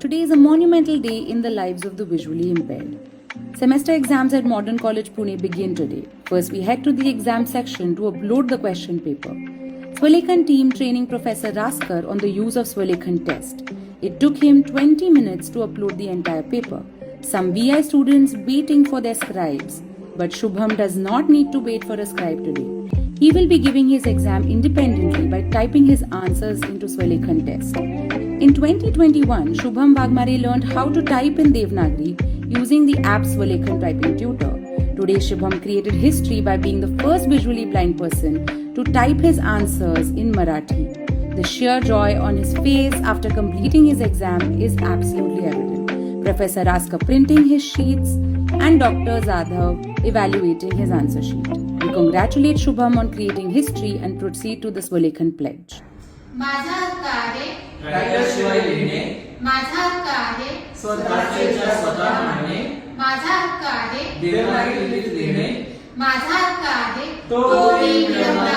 Today is a monumental day in the lives of the visually impaired. Semester exams at Modern College Pune begin today. First, we head to the exam section to upload the question paper. Swalekhan team training Professor Raskar on the use of Swalekhan test. It took him 20 minutes to upload the entire paper. Some VI students waiting for their scribes. But Shubham does not need to wait for a scribe today. He will be giving his exam independently by typing his answers into Swalekhan test. In 2021, Shubham Wagmare learned how to type in Devanagari using the app Swalekhan Typing Tutor. Today, Shubham created history by being the first visually blind person to type his answers in Marathi. The sheer joy on his face after completing his exam is absolutely evident. Professor Raskar printing his sheets and Dr. Zadhav evaluating his answer sheet. We congratulate Shubham on creating history and proceed to the Swalekhan pledge. माझा हक्क आहे राहिल्याशिवाय लिहिणे, माझा हक्क आहे स्वतःचे स्वतः मांडणे, माझा हक्क आहे देवनागरी लिपीत लिहिणे, माझा हक्क आहे तो ही विडंबना